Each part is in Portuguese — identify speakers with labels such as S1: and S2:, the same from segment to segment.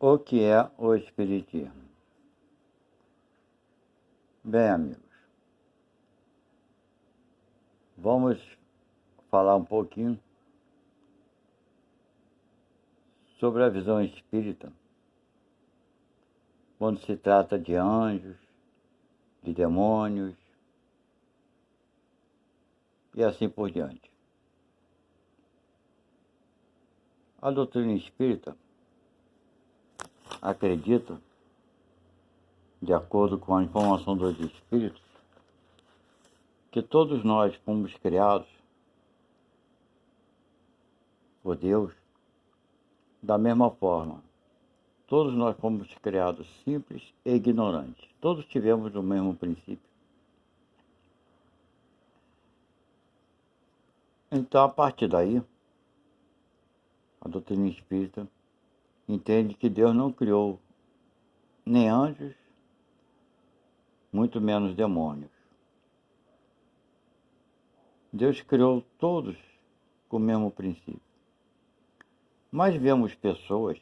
S1: O que é o Espiritismo? Bem, amigos, vamos falar um pouquinho sobre a visão espírita quando se trata de anjos, de demônios e assim por diante. A doutrina espírita acredita, de acordo com a informação dos espíritos, que todos nós fomos criados por Deus da mesma forma. Todos nós fomos criados simples e ignorantes. Todos tivemos o mesmo princípio. Então, a partir daí, a doutrina espírita entende que Deus não criou nem anjos, muito menos demônios. Deus criou todos com o mesmo princípio. Mas vemos pessoas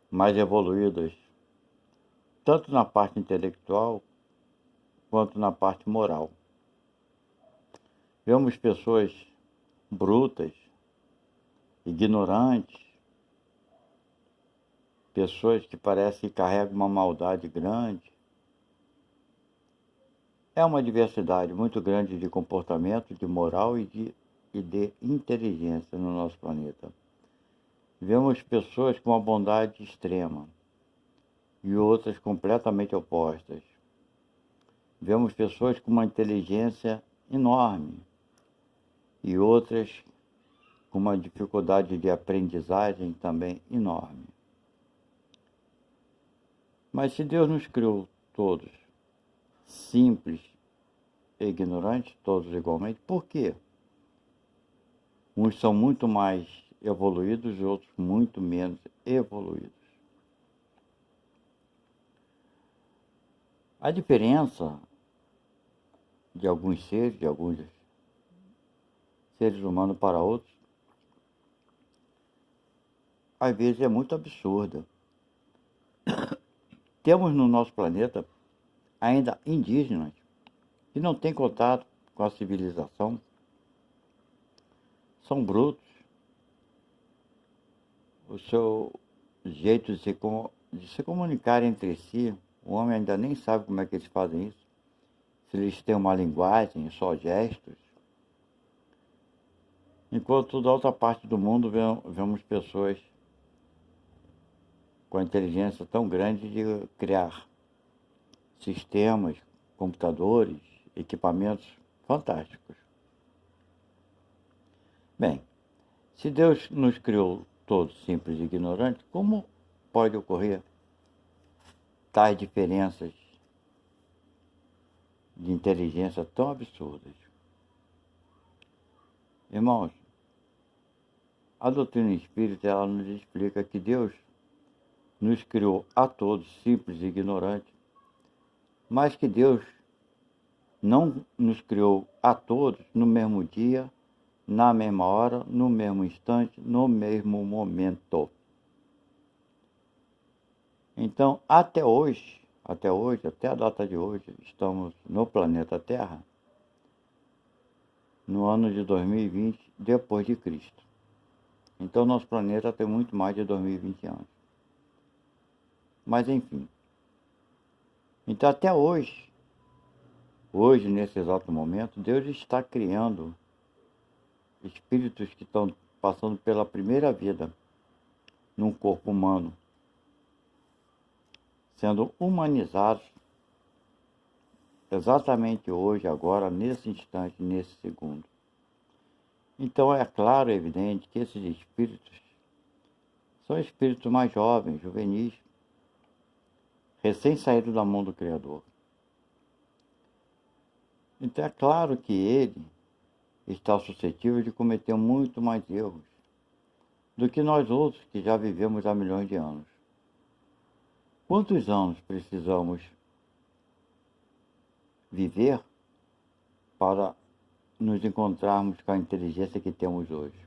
S1: mais evoluídas, tanto na parte intelectual quanto na parte moral. Vemos pessoas brutas, ignorantes, pessoas que parecem que carregam uma maldade grande. É uma diversidade muito grande de comportamento, de moral e de inteligência no nosso planeta. Vemos pessoas com uma bondade extrema e outras completamente opostas. Vemos pessoas com uma inteligência enorme e outras com uma dificuldade de aprendizagem também enorme. Mas se Deus nos criou todos simples e ignorantes, todos igualmente, por quê? Uns são muito mais evoluídos e outros muito menos evoluídos. A diferença de alguns seres humanos para outros, às vezes é muito absurda. Temos no nosso planeta ainda indígenas que não têm contato com a civilização, são brutos. O seu jeito de se comunicar entre si, o homem ainda nem sabe como é que eles fazem isso. Se eles têm uma linguagem, só gestos. Enquanto da outra parte do mundo vemos pessoas com a inteligência tão grande de criar sistemas, computadores, equipamentos fantásticos. Bem, se Deus nos criou todos simples e ignorantes, como pode ocorrer tais diferenças de inteligência tão absurdas? Irmãos, a doutrina espírita ela nos explica que Deus nos criou a todos simples e ignorantes, mas que Deus não nos criou a todos no mesmo dia, na mesma hora, no mesmo instante, no mesmo momento. Então, até a data de hoje, estamos no planeta Terra, no ano de 2020, depois de Cristo. Então, nosso planeta tem muito mais de 2020 anos. Mas, enfim. Então, até hoje, nesse exato momento, Deus está criando espíritos que estão passando pela primeira vida num corpo humano, sendo humanizados exatamente hoje, agora, nesse instante, nesse segundo. Então é claro e evidente que esses espíritos são espíritos mais jovens, juvenis, recém-saídos da mão do Criador. Então é claro que ele está suscetível de cometer muito mais erros do que nós outros que já vivemos há milhões de anos. Quantos anos precisamos viver para nos encontrarmos com a inteligência que temos hoje?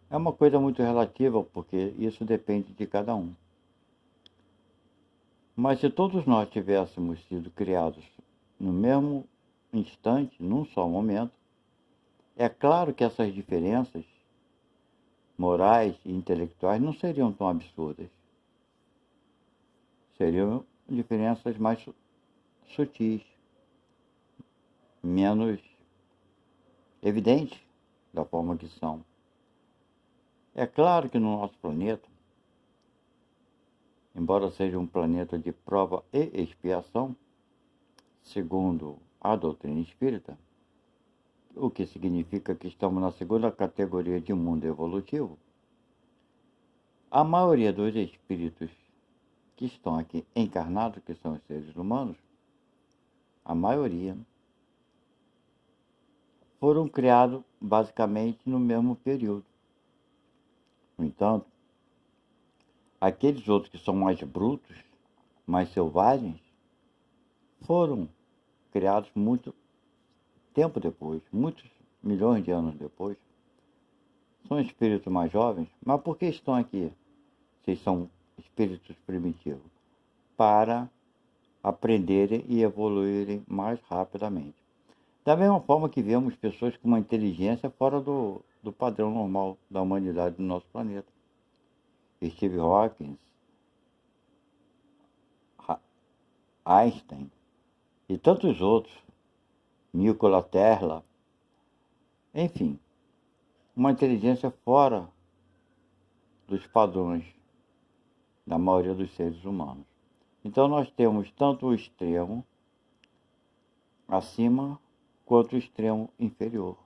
S1: É uma coisa muito relativa, porque isso depende de cada um. Mas se todos nós tivéssemos sido criados no mesmo instante, num só momento, é claro que essas diferenças morais e intelectuais não seriam tão absurdas. Seriam diferenças mais sutis, menos evidentes da forma que são. É claro que no nosso planeta, embora seja um planeta de prova e expiação, segundo a doutrina espírita, o que significa que estamos na segunda categoria de mundo evolutivo, a maioria dos espíritos que estão aqui encarnados, que são os seres humanos, a maioria, foram criados basicamente no mesmo período. No entanto, aqueles outros que são mais brutos, mais selvagens, foram criados muito tempo depois, muitos milhões de anos depois. São espíritos mais jovens, mas por que estão aqui? Vocês são espíritos primitivos para aprenderem e evoluírem mais rapidamente. Da mesma forma que vemos pessoas com uma inteligência fora do padrão normal da humanidade do nosso planeta. Steve Hawking, Einstein e tantos outros, Nikola Tesla, enfim, uma inteligência fora dos padrões da maioria dos seres humanos. Então nós temos tanto o extremo acima quanto o extremo inferior.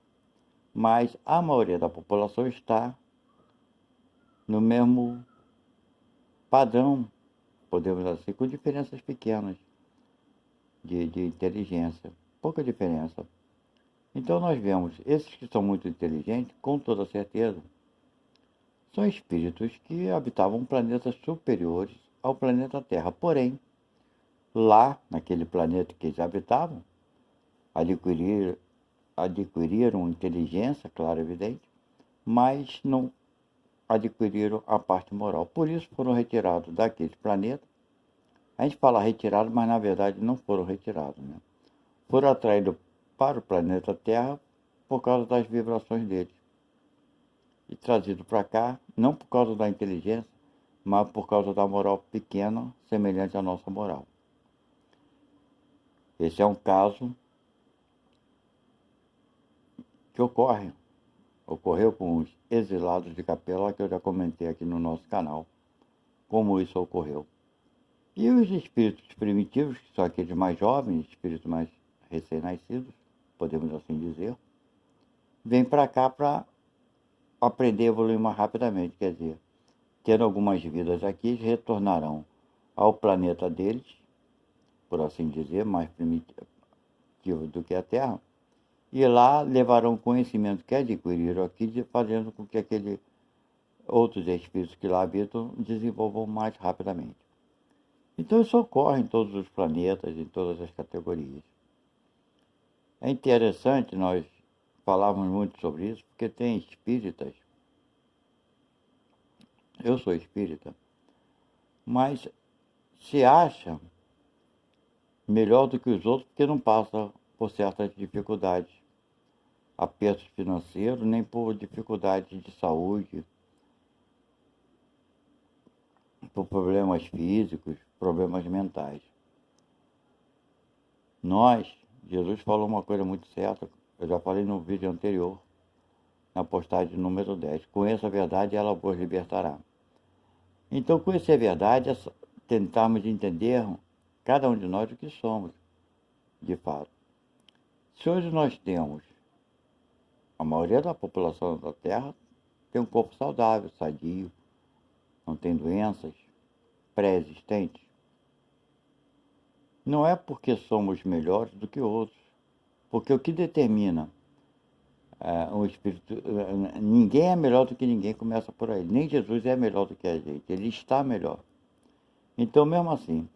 S1: Mas a maioria da população está no mesmo padrão, podemos dizer assim, com diferenças pequenas de inteligência, pouca diferença. Então nós vemos esses que são muito inteligentes, com toda certeza, são espíritos que habitavam planetas superiores ao planeta Terra. Porém, lá, naquele planeta que eles habitavam, adquiriram inteligência, claro, evidente, mas não adquiriram a parte moral. Por isso foram retirados daquele planeta. A gente fala retirados, mas na verdade não foram retirados, né? Foram atraídos para o planeta Terra por causa das vibrações deles. E trazidos para cá, não por causa da inteligência, mas por causa da moral pequena, semelhante à nossa moral. Esse é um caso que ocorreu com os exilados de Capela, que eu já comentei aqui no nosso canal, como isso ocorreu. E os espíritos primitivos, que são aqueles mais jovens, espíritos mais recém-nascidos, podemos assim dizer, vêm para cá para aprender a evoluir mais rapidamente, quer dizer, tendo algumas vidas aqui, eles retornarão ao planeta deles, por assim dizer, mais primitivo do que a Terra, e lá levarão o conhecimento que adquiriram aqui, fazendo com que aqueles outros espíritos que lá habitam desenvolvam mais rapidamente. Então isso ocorre em todos os planetas, em todas as categorias. É interessante nós falarmos muito sobre isso, porque tem espíritas, eu sou espírita, mas se acham melhor do que os outros porque não passa por certas dificuldades, apertos financeiros, nem por dificuldades de saúde, por problemas físicos, problemas mentais. Jesus falou uma coisa muito certa, eu já falei no vídeo anterior, na postagem número 10. Conheça a verdade e ela vos libertará. Então, conhecer a verdade é tentarmos entender cada um de nós o que somos, de fato. Se hoje nós temos, a maioria da população da Terra tem um corpo saudável, sadio, não tem doenças pré-existentes, não é porque somos melhores do que outros, porque o que determina um espírito, ninguém é melhor do que ninguém, começa por aí, nem Jesus é melhor do que a gente, ele está melhor. Então, mesmo assim,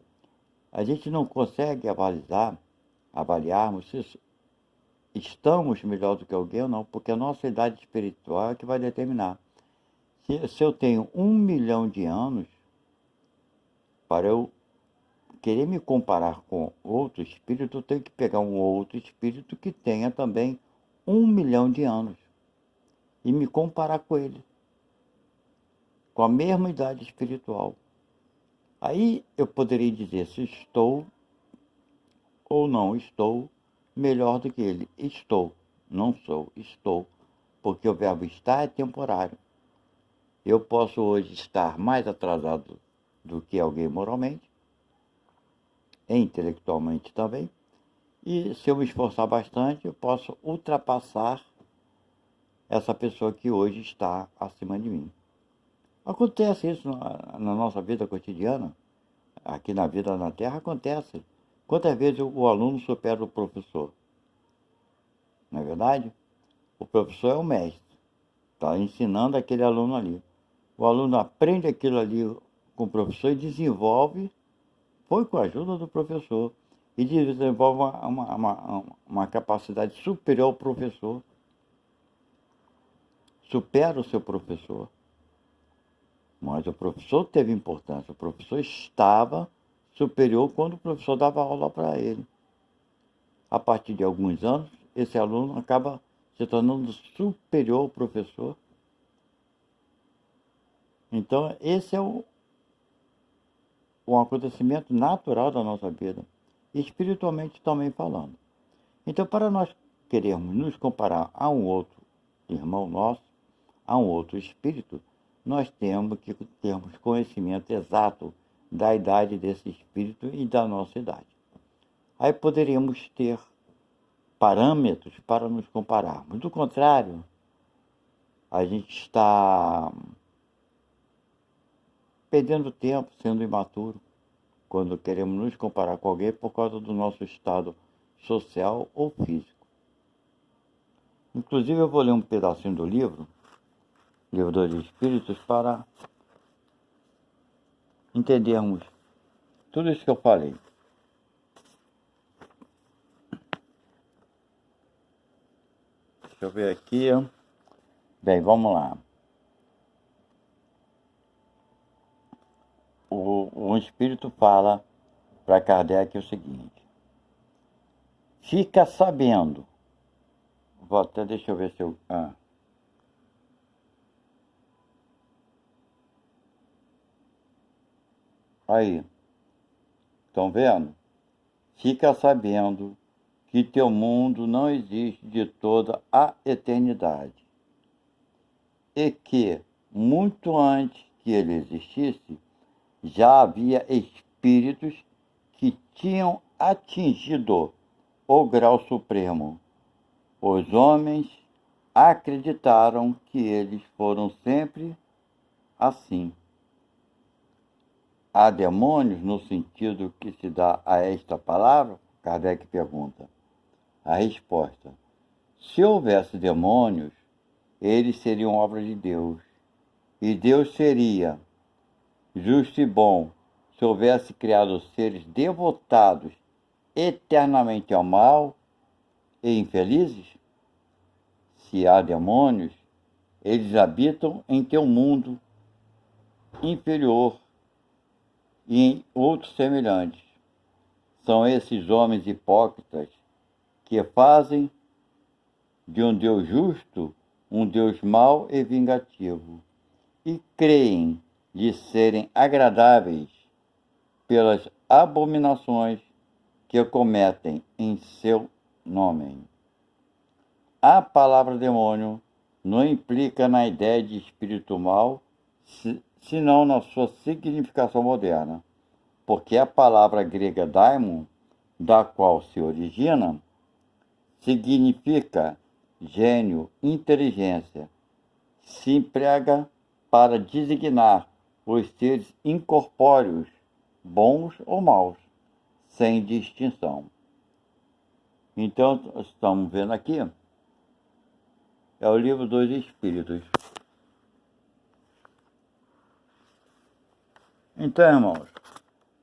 S1: a gente não consegue avaliarmos se estamos melhor do que alguém ou não, porque a nossa idade espiritual é que vai determinar. Se eu tenho 1 milhão de anos, para eu querer me comparar com outro espírito, eu tenho que pegar um outro espírito que tenha também 1 milhão de anos e me comparar com ele, com a mesma idade espiritual. Aí eu poderia dizer se estou ou não estou melhor do que ele. Estou, não sou, estou, porque o verbo estar é temporário. Eu posso hoje estar mais atrasado do que alguém moralmente, e intelectualmente também, e se eu me esforçar bastante, eu posso ultrapassar essa pessoa que hoje está acima de mim. Acontece isso na nossa vida cotidiana, aqui na vida na Terra acontece. Quantas vezes o aluno supera o professor? Não é verdade? O professor é o mestre, está ensinando aquele aluno ali. O aluno aprende aquilo ali com o professor e desenvolve, foi com a ajuda do professor, e desenvolve uma capacidade superior ao professor. Supera o seu professor. Mas o professor teve importância, o professor estava superior quando o professor dava aula para ele. A partir de alguns anos, esse aluno acaba se tornando superior ao professor. Então, esse é um acontecimento natural da nossa vida, espiritualmente também falando. Então, para nós querermos nos comparar a um outro irmão nosso, a um outro espírito, nós temos que termos conhecimento exato da idade desse espírito e da nossa idade. Aí poderíamos ter parâmetros para nos compararmos. Do contrário, a gente está perdendo tempo, sendo imaturo, quando queremos nos comparar com alguém por causa do nosso estado social ou físico. Inclusive, eu vou ler um pedacinho do livro dos Espíritos, para entendermos tudo isso que eu falei. Deixa eu ver aqui. Bem, vamos lá. Um espírito fala para Kardec o seguinte: fica sabendo. Vou até, deixa eu ver se eu. Aí, estão vendo? Fica sabendo que teu mundo não existe de toda a eternidade e que, muito antes que ele existisse, já havia espíritos que tinham atingido o grau supremo. Os homens acreditaram que eles foram sempre assim. Há demônios no sentido que se dá a esta palavra? Kardec pergunta. A resposta: se houvesse demônios, eles seriam obra de Deus. E Deus seria justo e bom se houvesse criado seres devotados eternamente ao mal e infelizes? Se há demônios, eles habitam em teu mundo inferior e em outros semelhantes. São esses homens hipócritas que fazem de um Deus justo um Deus mau e vingativo, e creem de serem agradáveis pelas abominações que cometem em seu nome. A palavra demônio não implica na ideia de espírito mau, senão na sua significação moderna, porque a palavra grega daimon, da qual se origina, significa gênio, inteligência. Se emprega para designar os seres incorpóreos, bons ou maus, sem distinção. Então, estamos vendo aqui, é o livro dos Espíritos. Então, irmãos,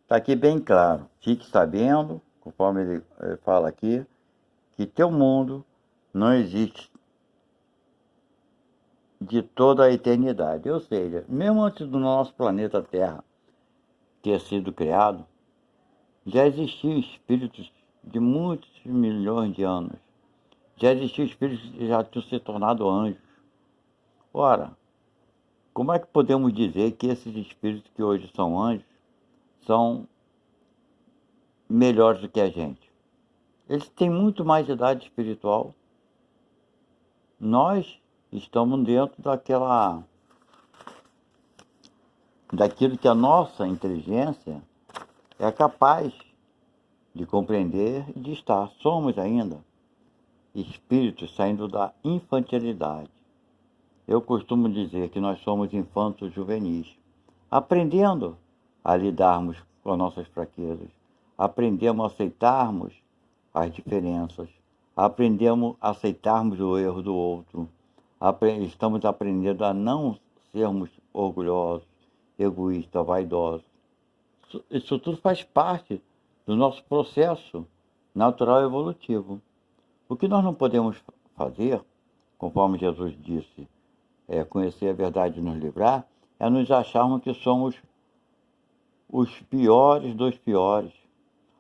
S1: está aqui bem claro. Fique sabendo, conforme ele fala aqui, que teu mundo não existe de toda a eternidade. Ou seja, mesmo antes do nosso planeta Terra ter sido criado, já existiam espíritos de muitos milhões de anos. Já existiam espíritos que já tinham se tornado anjos. Ora, como é que podemos dizer que esses espíritos que hoje são anjos são melhores do que a gente? Eles têm muito mais idade espiritual. Nós estamos dentro daquilo que a nossa inteligência é capaz de compreender e de estar. Somos ainda espíritos saindo da infantilidade. Eu costumo dizer que nós somos infantos juvenis, aprendendo a lidarmos com as nossas fraquezas, aprendemos a aceitarmos as diferenças, aprendemos a aceitarmos o erro do outro, estamos aprendendo a não sermos orgulhosos, egoístas, vaidosos. Isso tudo faz parte do nosso processo natural e evolutivo. O que nós não podemos fazer, conforme Jesus disse, conhecer a verdade e nos livrar, é nos acharmos que somos os piores dos piores,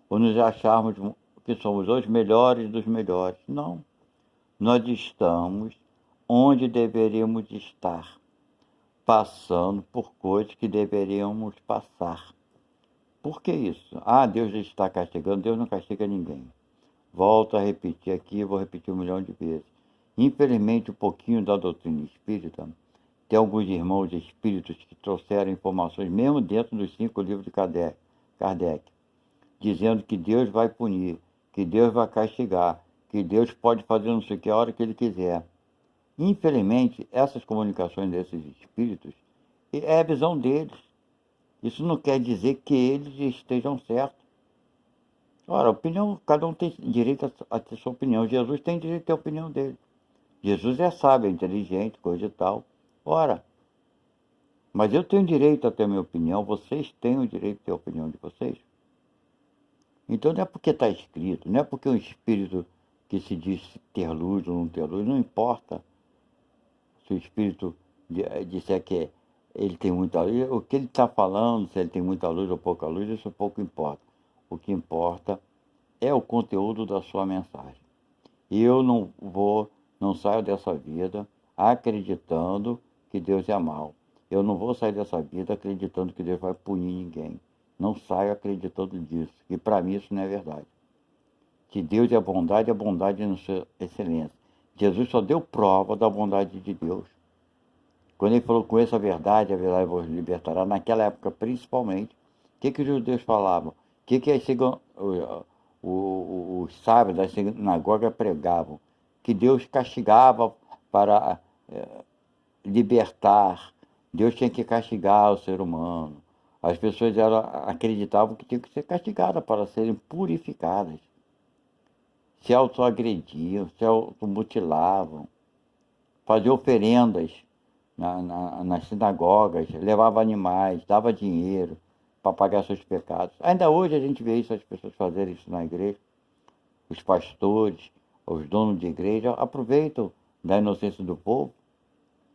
S1: ou nos acharmos que somos os melhores dos melhores. Não. Nós estamos onde deveríamos estar, passando por coisas que deveríamos passar. Por que isso? Deus está castigando. Deus não castiga ninguém. Volto a repetir aqui, vou repetir 1 milhão de vezes. Infelizmente, um pouquinho da doutrina espírita, tem alguns irmãos espíritos que trouxeram informações, mesmo dentro dos 5 livros de Kardec, dizendo que Deus vai punir, que Deus vai castigar, que Deus pode fazer não sei o que a hora que Ele quiser. Infelizmente, essas comunicações desses espíritos é a visão deles. Isso não quer dizer que eles estejam certos. Ora, opinião, cada um tem direito a ter sua opinião. Jesus tem direito a ter a opinião dele. Jesus é sábio, é inteligente, coisa e tal. Ora, mas eu tenho direito a ter a minha opinião, vocês têm o direito de ter a opinião de vocês. Então não é porque está escrito, não é porque um espírito que se diz ter luz ou não ter luz, não importa se o espírito disser que ele tem muita luz, o que ele está falando, se ele tem muita luz ou pouca luz, isso pouco importa. O que importa é o conteúdo da sua mensagem. E eu não saio dessa vida acreditando que Deus é mau. Eu não vou sair dessa vida acreditando que Deus vai punir ninguém. Não saio acreditando nisso, que para mim isso não é verdade. Que Deus é a bondade na sua excelência. Jesus só deu prova da bondade de Deus. Quando ele falou, conheça a verdade vos libertará, naquela época principalmente, o que os judeus falavam? O que os sábios da sinagoga pregavam? Que Deus castigava para libertar, Deus tinha que castigar o ser humano. As pessoas acreditavam que tinham que ser castigadas para serem purificadas. Se autoagrediam, se automutilavam, faziam oferendas nas sinagogas, levavam animais, dava dinheiro para pagar seus pecados. Ainda hoje a gente vê isso, as pessoas fazerem isso na igreja. Os pastores, os donos de igreja aproveitam da inocência do povo.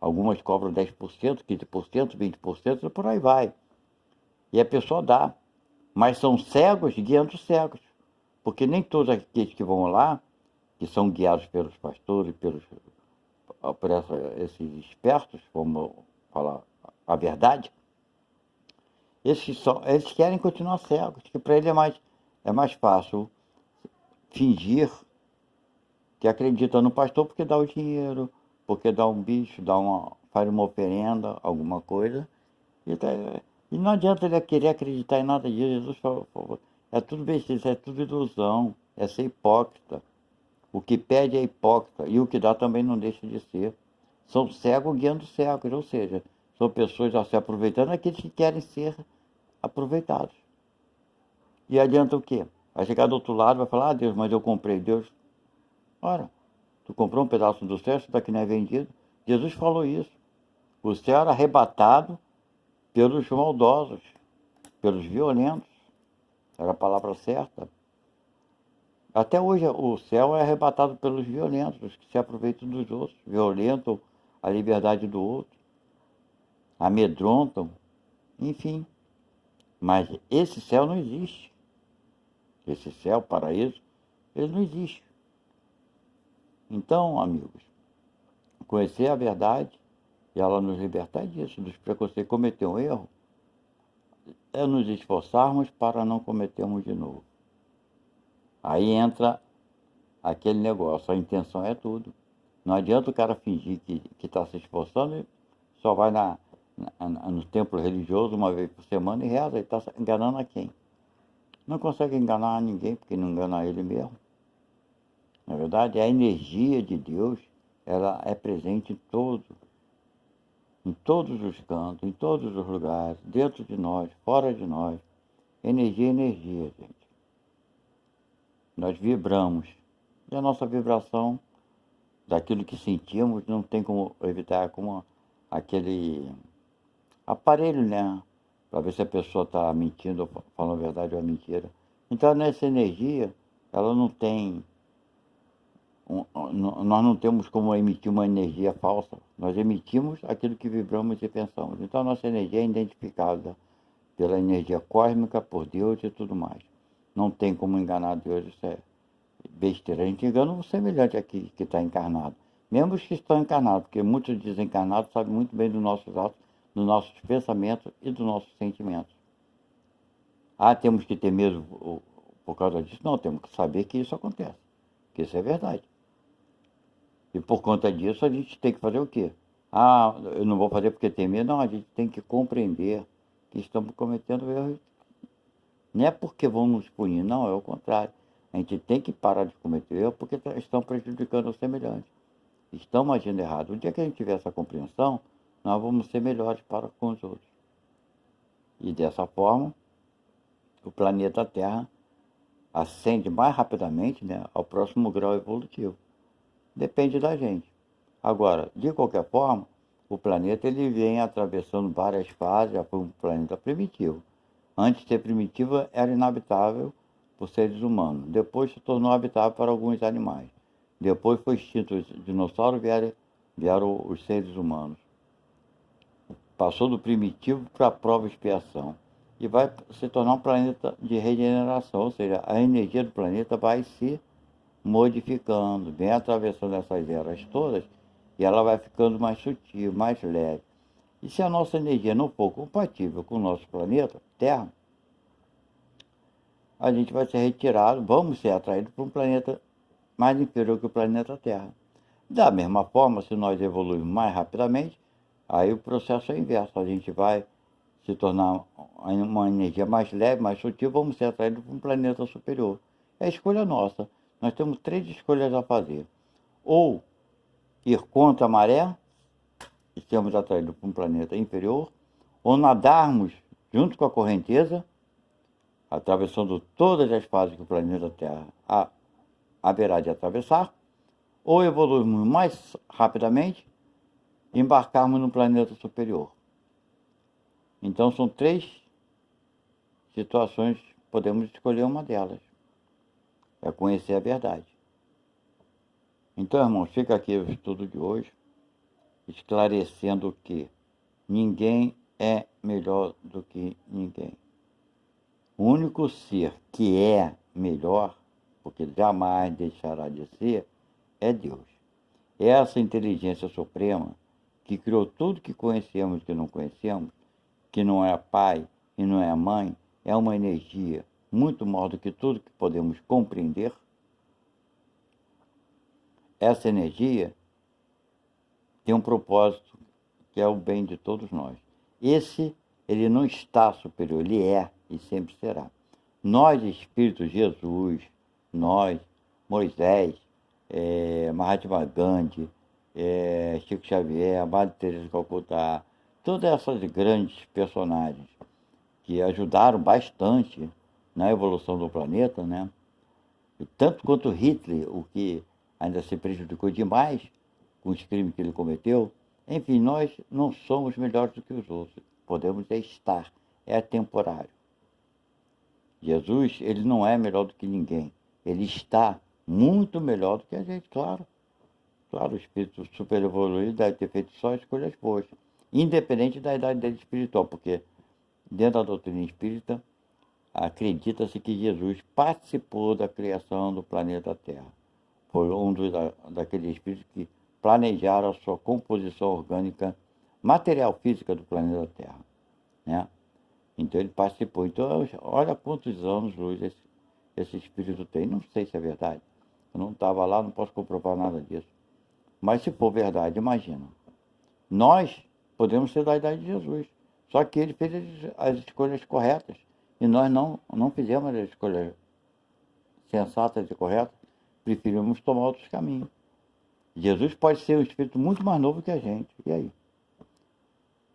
S1: Algumas cobram 10%, 15%, 20% e por aí vai. E a pessoa dá. Mas são cegos guiando cegos. Porque nem todos aqueles que vão lá, que são guiados pelos pastores, por esses espertos, vamos falar a verdade, eles querem continuar cegos, que para ele é mais fácil fingir que acredita no pastor porque dá o dinheiro, porque dá um bicho, faz uma oferenda, alguma coisa, e não adianta ele querer acreditar em nada disso. Jesus falou, é tudo besteira, é tudo ilusão, é ser hipócrita. O que pede é hipócrita e o que dá também não deixa de ser. São cegos guiando cegos, ou seja, são pessoas a se aproveitando daqueles que querem ser aproveitados. E adianta o quê? Vai chegar do outro lado e vai falar, Deus, mas eu comprei Deus. Ora, tu comprou um pedaço do céu, isso daqui não é vendido. Jesus falou isso. O céu era arrebatado pelos maldosos, pelos violentos. Era a palavra certa. Até hoje o céu é arrebatado pelos violentos, os que se aproveitam dos outros, violentam a liberdade do outro, amedrontam, enfim. Mas esse céu não existe. Esse céu, paraíso, ele não existe. Então, amigos, conhecer a verdade e ela nos libertar disso, dos preconceitos. Cometer um erro é nos esforçarmos para não cometermos de novo. Aí entra aquele negócio, a intenção é tudo. Não adianta o cara fingir que está se esforçando e só vai no templo religioso uma vez por semana e reza, ele está enganando a quem? Não consegue enganar ninguém, porque não engana ele mesmo. Na verdade, a energia de Deus, ela é presente em todos os cantos, em todos os lugares, dentro de nós, fora de nós. Energia é energia, gente. Nós vibramos. E a nossa vibração daquilo que sentimos não tem como evitar, como aquele aparelho, né? Para ver se a pessoa está mentindo, ou falando a verdade ou a mentira. Então, nessa energia, ela não tem. Nós não temos como emitir uma energia falsa. Nós emitimos aquilo que vibramos e pensamos. Então, a nossa energia é identificada pela energia cósmica, por Deus e tudo mais. Não tem como enganar Deus, isso é besteira. A gente engana o semelhante aqui que está encarnado. Mesmo os que estão encarnados, porque muitos desencarnados sabem muito bem dos nossos atos, dos nossos pensamentos e dos nossos sentimentos. Ah, temos que ter medo por causa disso? Não, temos que saber que isso acontece, que isso é verdade. E por conta disso a gente tem que fazer o quê? Ah, eu não vou fazer porque tem medo. Não, a gente tem que compreender que estamos cometendo erros. Não é porque vão nos punir, não, é o contrário. A gente tem que parar de cometer erro porque estão prejudicando o semelhante. Estamos agindo errado. O dia que a gente tiver essa compreensão, nós vamos ser melhores para com os outros. E dessa forma, o planeta Terra ascende mais rapidamente, né, ao próximo grau evolutivo. Depende da gente. Agora, de qualquer forma, o planeta ele vem atravessando várias fases, já foi um planeta primitivo. Antes de ser primitivo, era inabitável por seres humanos. Depois se tornou habitável para alguns animais. Depois foi extinto os dinossauros, vieram os seres humanos. Passou do primitivo para a prova e expiação. E vai se tornar um planeta de regeneração, ou seja, a energia do planeta vai se modificando, vem atravessando essas eras todas, e ela vai ficando mais sutil, mais leve. E se a nossa energia não for compatível com o nosso planeta, Terra, a gente vai ser retirado, vamos ser atraídos para um planeta mais inferior que o planeta Terra. Da mesma forma, se nós evoluirmos mais rapidamente, aí o processo é inverso, a gente vai se tornar uma energia mais leve, mais sutil, vamos ser atraídos para um planeta superior. É a escolha nossa. Nós temos 3 escolhas a fazer. Ou ir contra a maré, e sermos atraídos para um planeta inferior, ou nadarmos junto com a correnteza, atravessando todas as fases que o planeta Terra haverá de atravessar, ou evoluirmos mais rapidamente e embarcarmos no planeta superior. Então são 3 situações, podemos escolher uma delas. É conhecer a verdade. Então, irmãos, fica aqui o estudo de hoje, esclarecendo que ninguém é melhor do que ninguém. O único ser que é melhor, porque jamais deixará de ser, é Deus. Essa inteligência suprema que criou tudo que conhecemos e que não conhecemos, que não é pai e não é mãe, é uma energia muito maior do que tudo que podemos compreender. Essa energia tem um propósito que é o bem de todos nós. Ele não está superior, ele é e sempre será. Nós, espíritos, Jesus, nós, Moisés, Mahatma Gandhi, Chico Xavier, Madre Teresa de Calcutá, todas essas grandes personagens que ajudaram bastante na evolução do planeta, né? E tanto quanto Hitler, o que ainda se prejudicou demais com os crimes que ele cometeu. Enfim, nós não somos melhores do que os outros. Podemos estar, é temporário. Jesus, ele não é melhor do que ninguém. Ele está muito melhor do que a gente, claro. Claro, o espírito super evoluído deve ter feito só escolhas boas, independente da idade dele espiritual, porque dentro da doutrina espírita acredita-se que Jesus participou da criação do planeta Terra. Foi um daqueles espíritos que planejaram a sua composição orgânica, material física do planeta Terra, né? Então ele participou. Então, olha quantos anos-luz esse espírito tem. Não sei se é verdade. Eu não estava lá, não posso comprovar nada disso. Mas se for verdade, imagina. Nós podemos ser da idade de Jesus. Só que ele fez as escolhas corretas. E nós não fizemos as escolhas sensatas e corretas. Preferimos tomar outros caminhos. Jesus pode ser um espírito muito mais novo que a gente. E aí?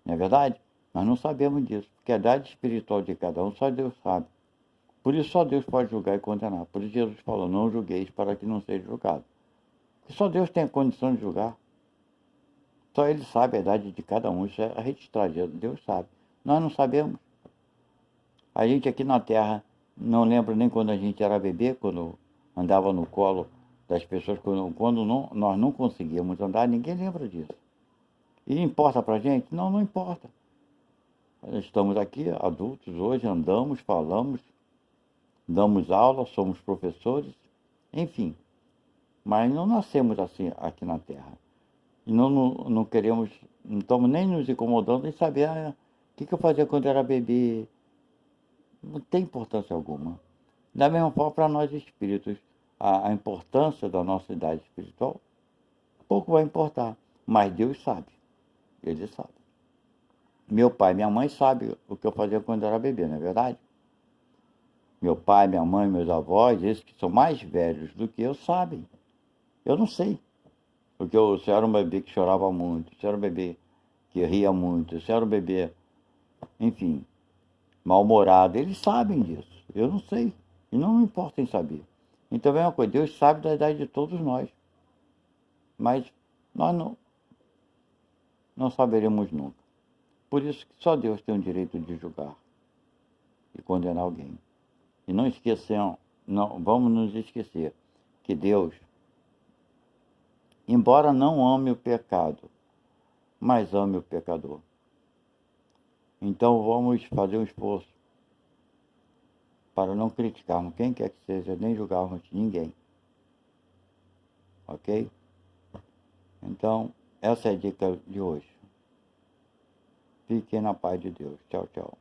S1: Não é verdade? Nós não sabemos disso. Porque a idade espiritual de cada um só Deus sabe. Por isso só Deus pode julgar e condenar. Por isso Jesus falou, não julgueis para que não seja julgado. Porque só Deus tem a condição de julgar. Só Ele sabe a idade de cada um. Isso é registrado. Deus sabe. Nós não sabemos. A gente aqui na Terra, não lembra nem quando a gente era bebê, quando andava no colo das pessoas, quando nós não conseguíamos andar, ninguém lembra disso. E importa pra gente? Não, não importa. Estamos aqui, adultos, hoje, andamos, falamos, damos aula, somos professores, enfim. Mas não nascemos assim aqui na Terra. E não queremos, não estamos nem nos incomodando em saber o que eu fazia quando era bebê. Não tem importância alguma. Da mesma forma, para nós espíritos, a importância da nossa idade espiritual, pouco vai importar. Mas Deus sabe. Ele sabe. Meu pai e minha mãe sabem o que eu fazia quando era bebê, não é verdade? Meu pai, minha mãe, meus avós, esses que são mais velhos do que eu, sabem. Eu não sei. Porque se eu era um bebê que chorava muito, se eu era um bebê que ria muito, se eu era um bebê, enfim, mal-humorado, eles sabem disso. Eu não sei. E não me importa em saber. Então é uma coisa, Deus sabe da idade de todos nós. Mas nós não saberemos nunca. Por isso que só Deus tem o direito de julgar e condenar alguém. E não esqueçam, não, vamos nos esquecer que Deus, embora não ame o pecado, mas ame o pecador. Então vamos fazer um esforço para não criticarmos quem quer que seja, nem julgarmos ninguém. Ok? Então, essa é a dica de hoje. Fiquem na paz de Deus. Tchau, tchau.